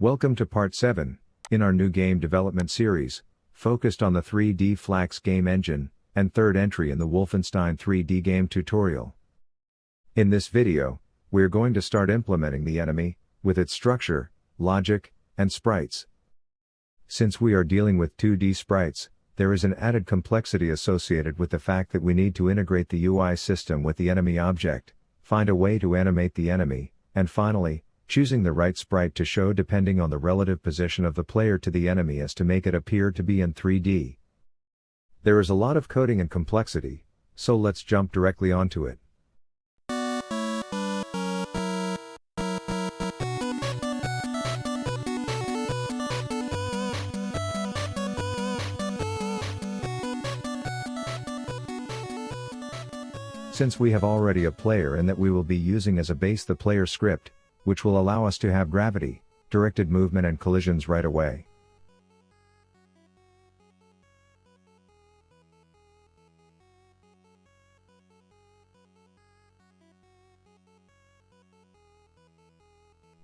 Welcome to part 7, in our new game development series, focused on the 3D FLAX game engine, and third entry in the WOLFENSTEIN 3D game tutorial. In this video, we're going to start implementing the enemy, with its structure, logic, and sprites. Since we are dealing with 2D sprites, there is an added complexity associated with the fact that we need to integrate the UI system with the enemy object, find a way to animate the enemy, and finally, choosing the right sprite to show depending on the relative position of the player to the enemy as to make it appear to be in 3D. There is a lot of coding and complexity, so let's jump directly onto it. Since we have already a player and that we will be using as a base the player script, which will allow us to have gravity, directed movement and collisions right away.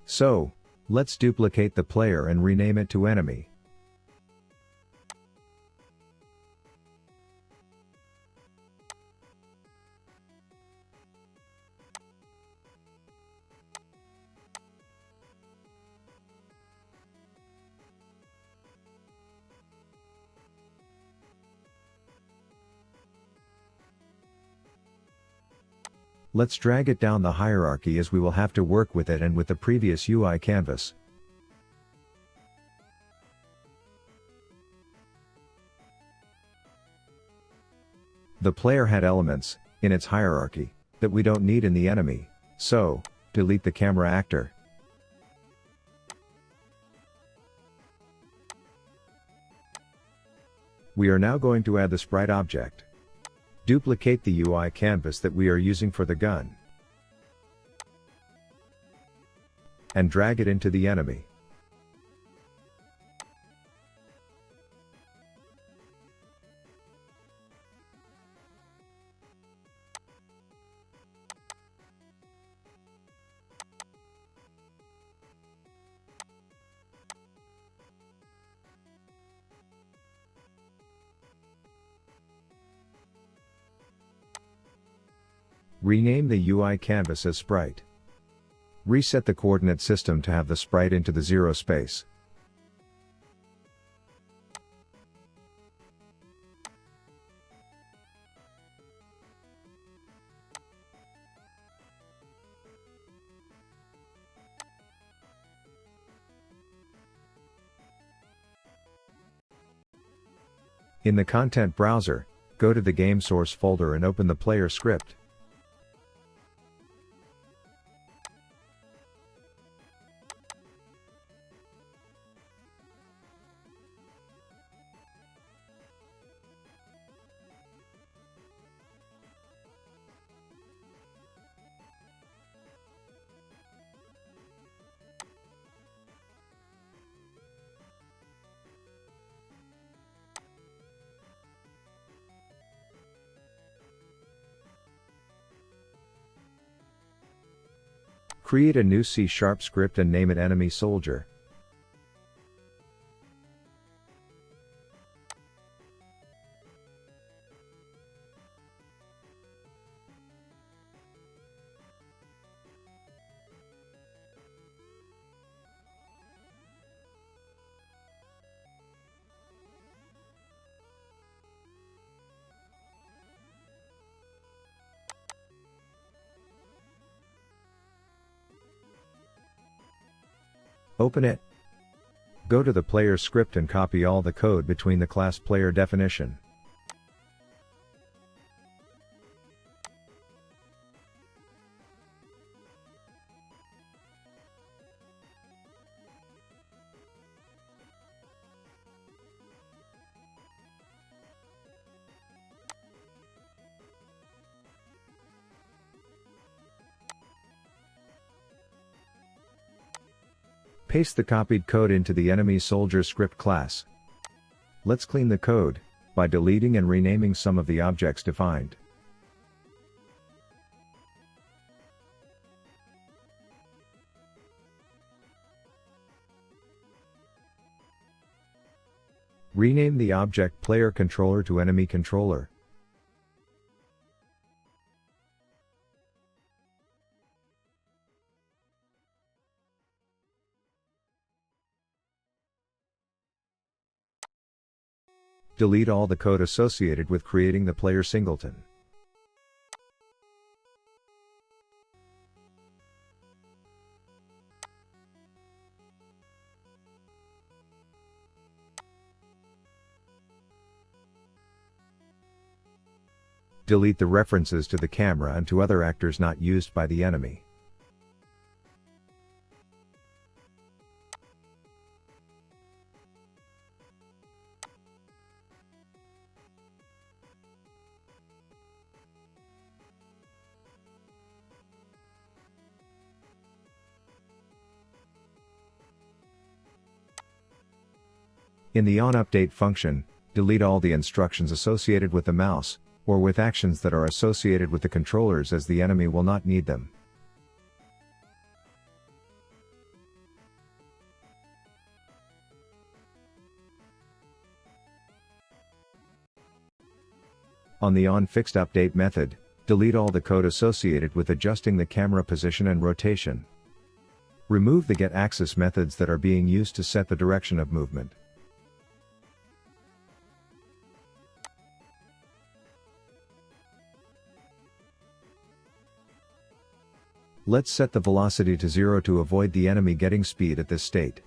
So, let's duplicate the player and rename it to enemy. Let's drag it down the hierarchy as we will have to work with it and with the previous UI canvas. The player had elements, in its hierarchy, that we don't need in the enemy, so, delete the camera actor. We are now going to add the sprite object. Duplicate the UI canvas that we are using for the gun, and drag it into the enemy. Rename the UI canvas as Sprite. Reset the coordinate system to have the sprite into the 0 space. In the content browser, go to the game source folder and open the player script. Create a new C# script and name it enemy soldier. Open it. Go to the player script and copy all the code between the class player definition. Paste the copied code into the enemy soldier script class. Let's clean the code, by deleting and renaming some of the objects defined. Rename the object player controller to enemy controller. Delete all the code associated with creating the player singleton. Delete the references to the camera and to other actors not used by the enemy. In the onUpdate function, delete all the instructions associated with the mouse, or with actions that are associated with the controllers, as the enemy will not need them. On the onFixedUpdate method, delete all the code associated with adjusting the camera position and rotation. Remove the getAxis methods that are being used to set the direction of movement. Let's set the velocity to 0 to avoid the enemy getting speed at this state.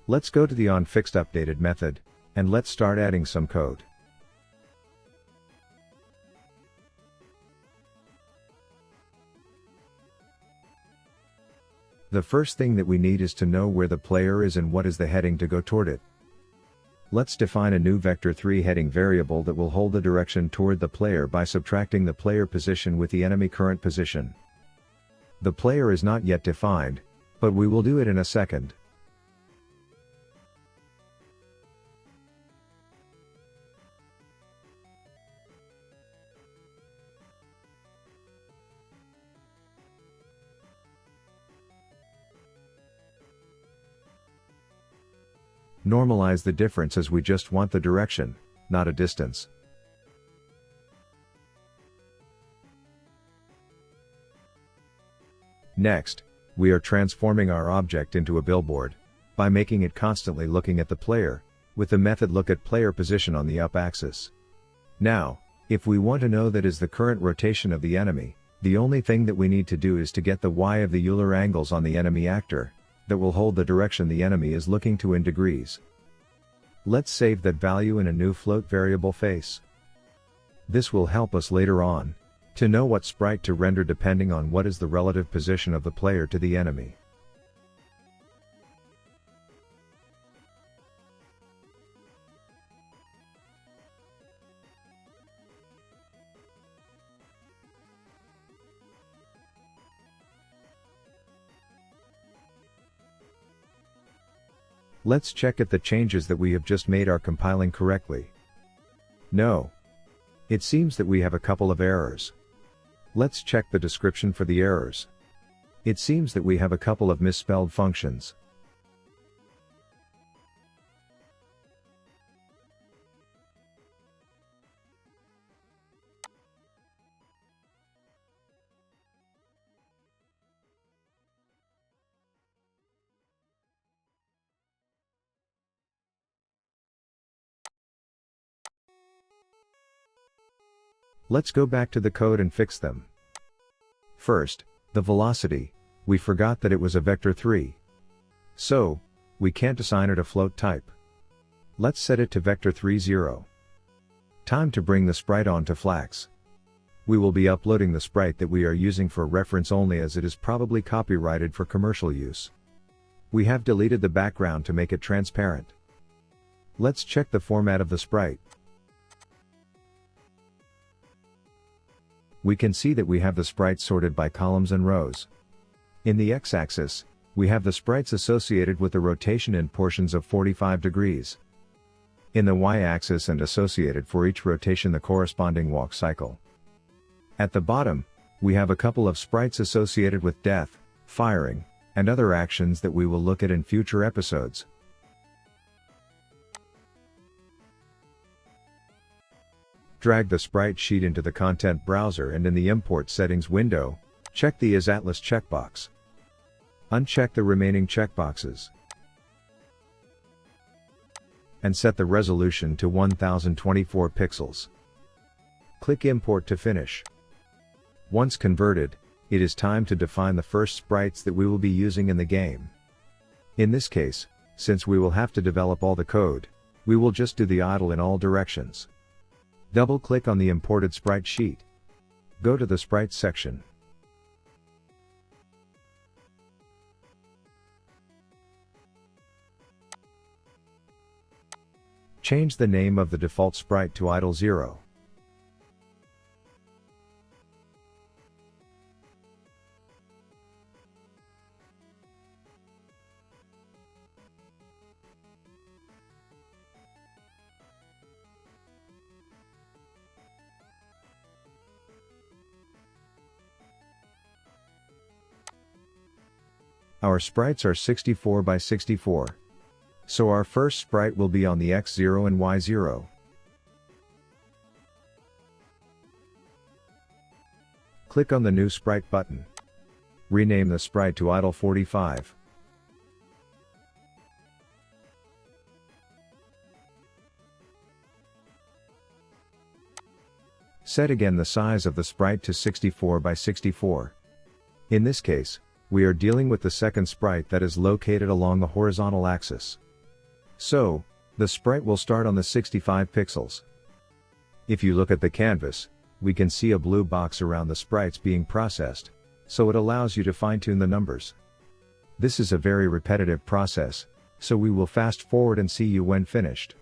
Let's go to the onFixedUpdated method, and let's start adding some code. The first thing that we need is to know where the player is and what is the heading to go toward it. Let's define a new vector3 heading variable that will hold the direction toward the player by subtracting the player position with the enemy current position. The player is not yet defined, but we will do it in a second. Normalize the difference as we just want the direction, not a distance. Next, we are transforming our object into a billboard, by making it constantly looking at the player, with the method lookAtPlayerPosition on the up axis. Now, if we want to know that is the current rotation of the enemy, the only thing that we need to do is to get the Y of the Euler angles on the enemy actor, that will hold the direction the enemy is looking to in degrees. Let's save that value in a new float variable face. This will help us later on, to know what sprite to render depending on what is the relative position of the player to the enemy. Let's check if the changes that we have just made are compiling correctly. No. It seems that we have a couple of errors. Let's check the description for the errors. It seems that we have a couple of misspelled functions. Let's go back to the code and fix them. First, the velocity, we forgot that it was a vector3. So, we can't assign it a float type. Let's set it to vector3 0. Time to bring the sprite on to FLAX. We will be uploading the sprite that we are using for reference only, as it is probably copyrighted for commercial use. We have deleted the background to make it transparent. Let's check the format of the sprite. We can see that we have the sprites sorted by columns and rows. In the x-axis, we have the sprites associated with the rotation in portions of 45 degrees. In the y-axis and associated for each rotation the corresponding walk cycle. At the bottom, we have a couple of sprites associated with death, firing, and other actions that we will look at in future episodes. Drag the sprite sheet into the content browser, and in the import settings window, check the Is Atlas checkbox. Uncheck the remaining checkboxes. And set the resolution to 1024 pixels. Click Import to finish. Once converted, it is time to define the first sprites that we will be using in the game. In this case, since we will have to develop all the code, we will just do the idle in all directions. Double-click on the imported sprite sheet. Go to the Sprites section. Change the name of the default sprite to idle 0. Our sprites are 64 by 64. So our first sprite will be on the X0 and Y0. Click on the New Sprite button. Rename the sprite to Idle 45. Set again the size of the sprite to 64 by 64. In this case, we are dealing with the second sprite that is located along the horizontal axis. So, the sprite will start on the 65 pixels. If you look at the canvas, we can see a blue box around the sprites being processed, so it allows you to fine-tune the numbers. This is a very repetitive process, so we will fast forward and see you when finished.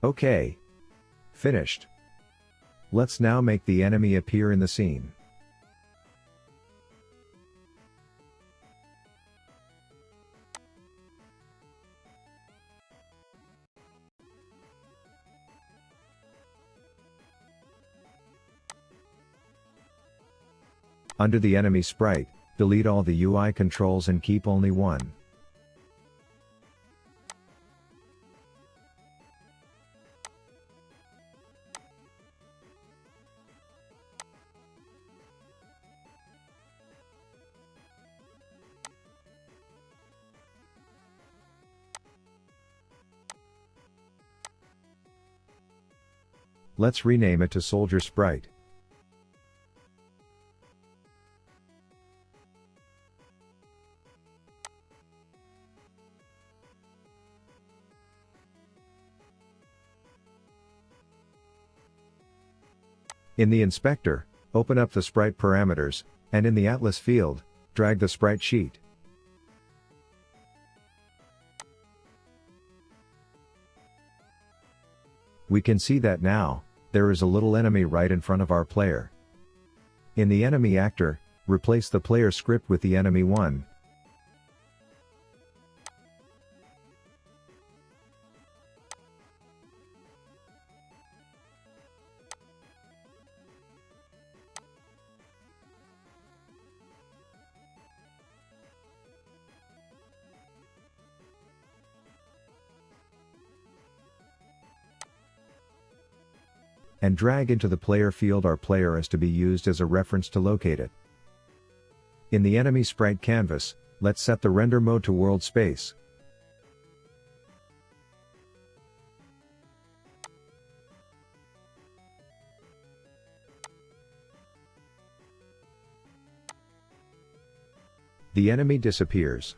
Okay. Finished. Let's now make the enemy appear in the scene. Under the enemy sprite, delete all the UI controls and keep only one. Let's rename it to Soldier Sprite. In the inspector, open up the sprite parameters, and in the Atlas field, drag the sprite sheet. We can see that now, there is a little enemy right in front of our player. In the enemy actor, replace the player script with the enemy one. And drag into the player field our player as to be used as a reference to locate it. In the enemy sprite canvas, let's set the render mode to world space. The enemy disappears.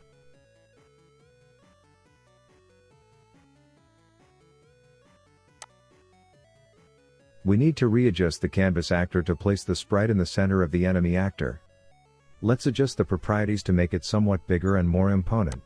We need to readjust the canvas actor to place the sprite in the center of the enemy actor. Let's adjust the properties to make it somewhat bigger and more imponent.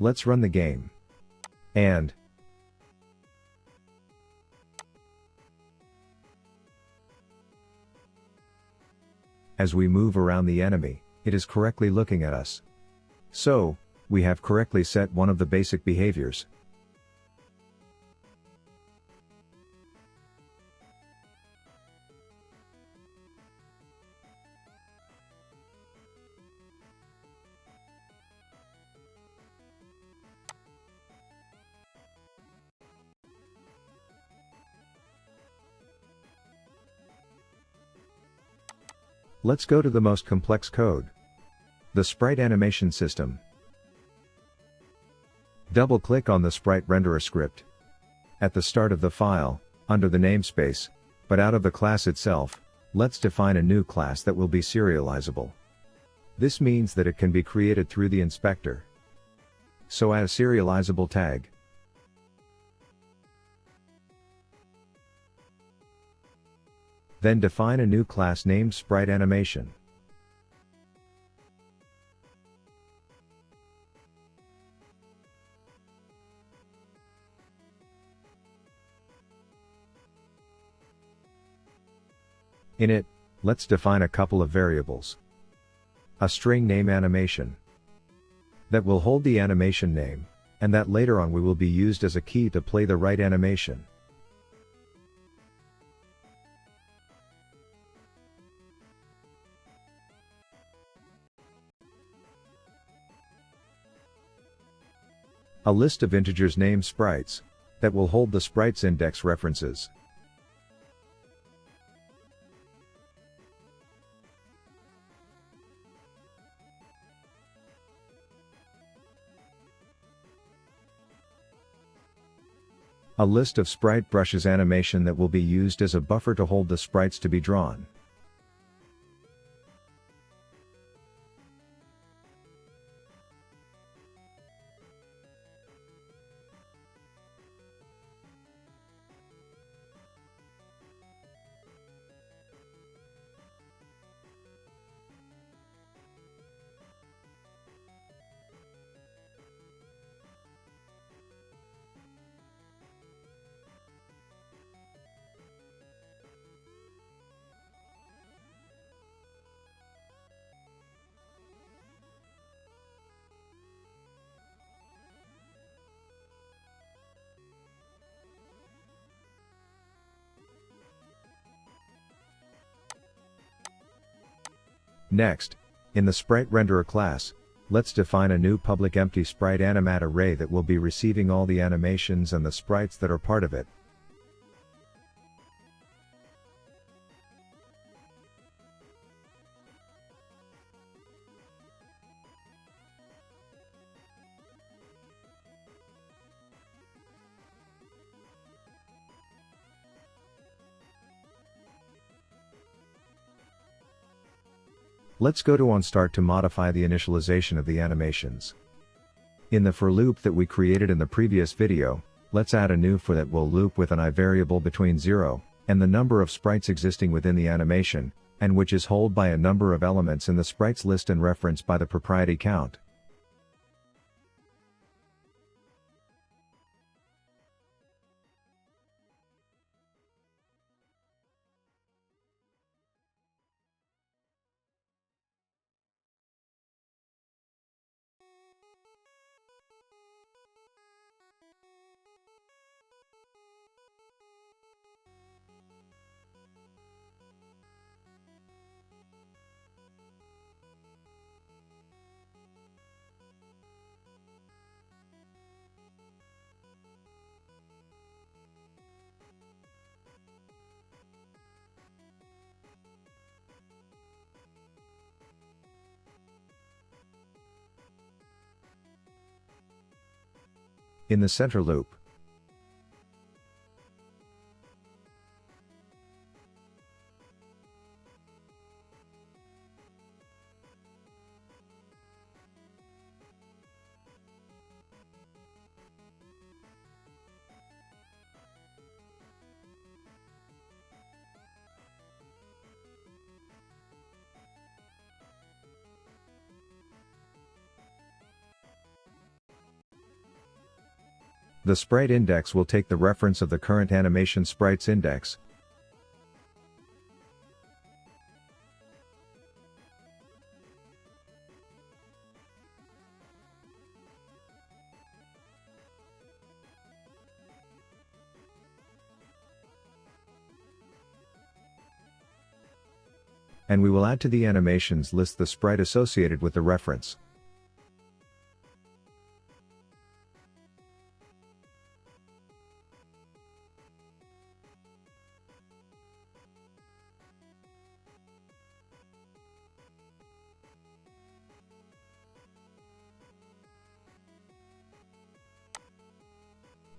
Let's run the game. And as we move around the enemy, it is correctly looking at us. So, we have correctly set one of the basic behaviors. Let's go to the most complex code. The Sprite animation system. Double-click on the Sprite renderer script. At the start of the file, under the namespace, but out of the class itself, Let's define a new class that will be serializable. This means that it can be created through the inspector. So add a serializable tag. Then define a new class named Sprite Animation. In it, let's define a couple of variables. A string name animation that will hold the animation name, and that later on will be used as a key to play the right animation. A list of integers named Sprites that will hold the Sprites index references. A list of sprite brushes animation that will be used as a buffer to hold the sprites to be drawn. Next, in the Sprite Renderer class, let's define a new public empty Sprite animate array that will be receiving all the animations and the sprites that are part of it. Let's go to onStart to modify the initialization of the animations. In the for loop that we created in the previous video, let's add a new for that will loop with an I variable between 0 and the number of sprites existing within the animation, and which is held by a number of elements in the sprites list and referenced by the propriety count. In the center loop, the sprite index will take the reference of the current animation sprites index. And we will add to the animations list the sprite associated with the reference.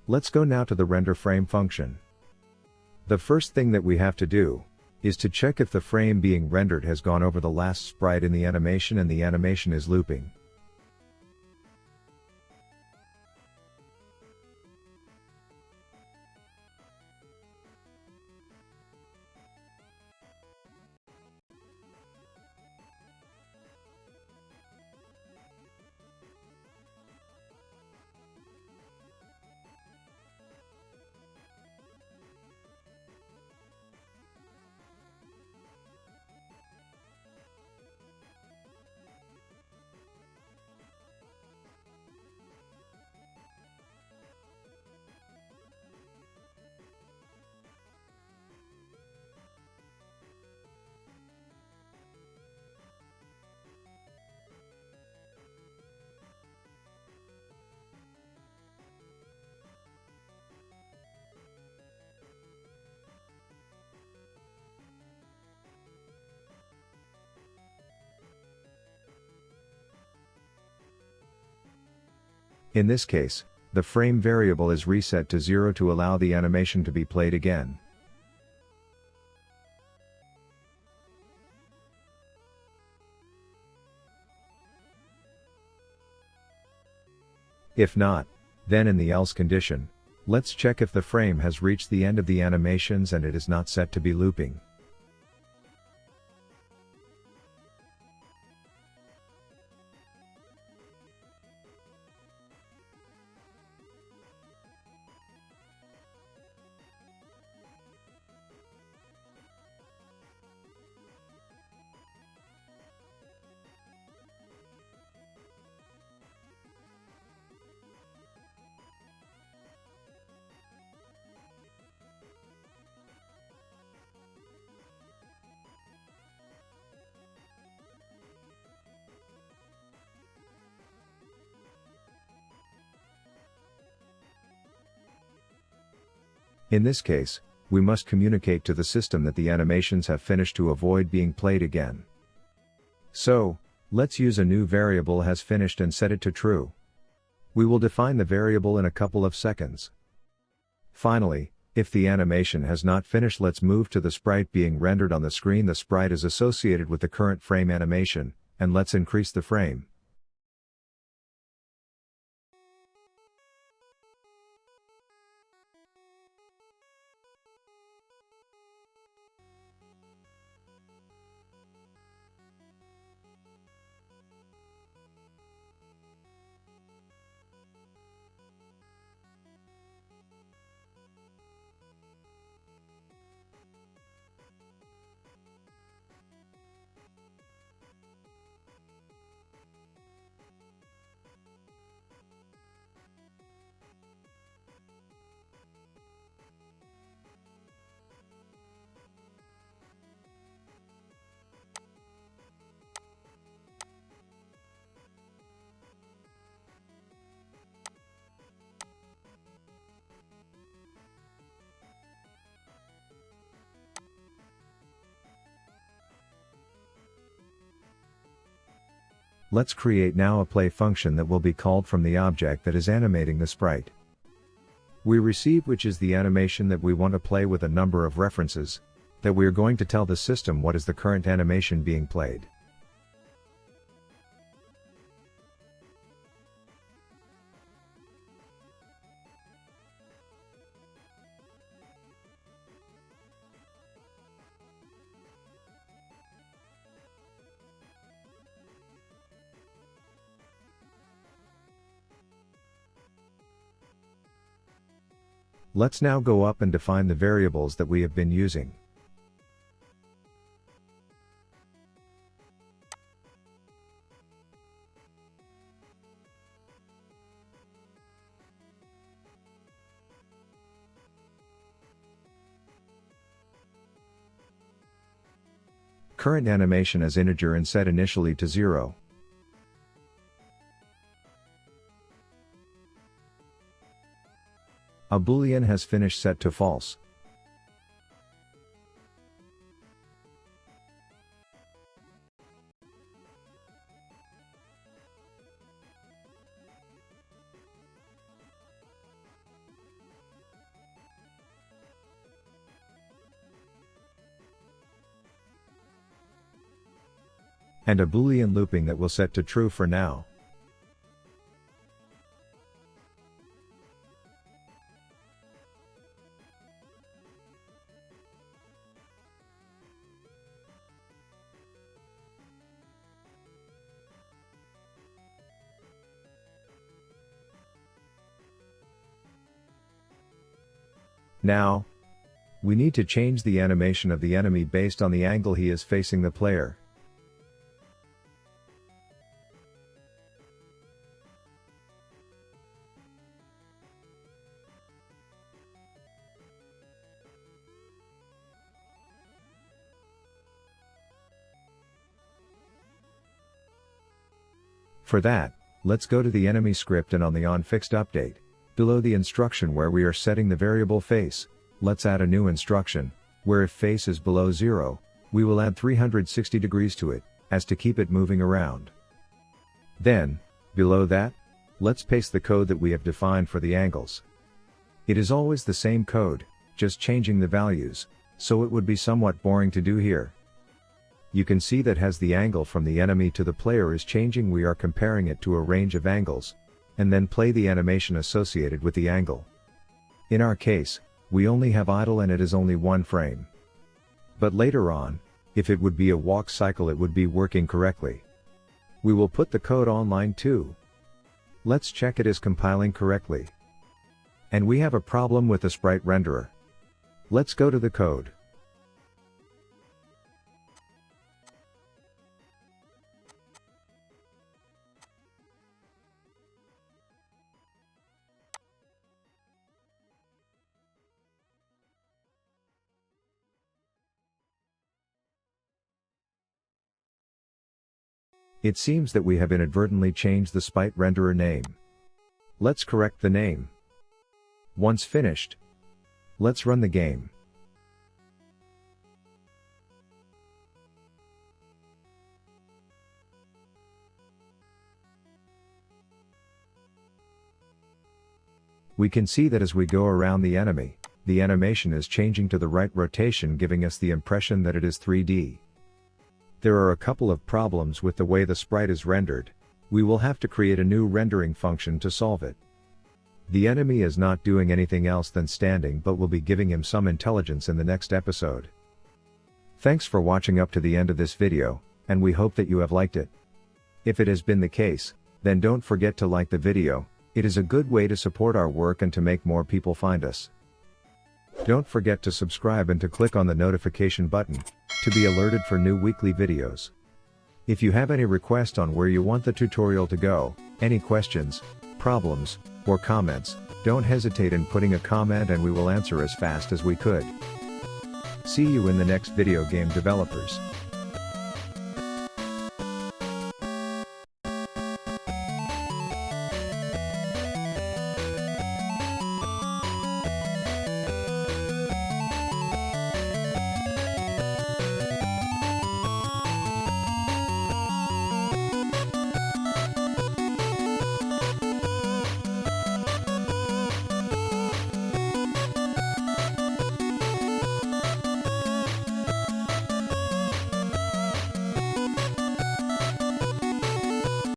Let's go now to the render frame function. The first thing that we have to do is to check if the frame being rendered has gone over the last sprite in the animation and the animation is looping. In this case, the frame variable is reset to 0 to allow the animation to be played again. If not, then in the else condition, let's check if the frame has reached the end of the animations and it is not set to be looping. In this case, we must communicate to the system that the animations have finished to avoid being played again. So, let's use a new variable has finished and set it to true. We will define the variable in a couple of seconds. Finally, if the animation has not finished, let's move to the sprite being rendered on the screen. The sprite is associated with the current frame animation, and let's increase the frame. Let's create now a play function that will be called from the object that is animating the sprite. We receive which is the animation that we want to play with a number of references, that we are going to tell the system what is the current animation being played. Let's now go up and define the variables that we have been using. Current animation as integer and set initially to 0. A boolean has finished set to false. and a Boolean looping that will set to true for now. Now, we need to change the animation of the enemy based on the angle he is facing the player. For that, let's go to the enemy script and on the onFixed update, below the instruction where we are setting the variable face, let's add a new instruction, where if face is below 0, we will add 360 degrees to it, as to keep it moving around. Then, below that, let's paste the code that we have defined for the angles. It is always the same code, just changing the values, so it would be somewhat boring to do here. You can see that as the angle from the enemy to the player is changing, we are comparing it to a range of angles, and then play the animation associated with the angle. In our case, we only have idle and it is only one frame. But later on, if it would be a walk cycle, it would be working correctly. We will put the code on line 2. Let's check it is compiling correctly. And we have a problem with the sprite renderer. Let's go to the code. It seems that we have inadvertently changed the Sprite renderer name. Let's correct the name. Once finished, let's run the game. We can see that as we go around the enemy, the animation is changing to the right rotation, giving us the impression that it is 3D. There are a couple of problems with the way the sprite is rendered. We will have to create a new rendering function to solve it. The enemy is not doing anything else than standing, but we'll be giving him some intelligence in the next episode. Thanks for watching up to the end of this video, and we hope that you have liked it. If it has been the case, then don't forget to like the video. It is a good way to support our work and to make more people find us. Don't forget to subscribe and to click on the notification button, to be alerted for new weekly videos. If you have any request on where you want the tutorial to go, any questions, problems, or comments, don't hesitate in putting a comment and we will answer as fast as we could. See you in the next video, game developers.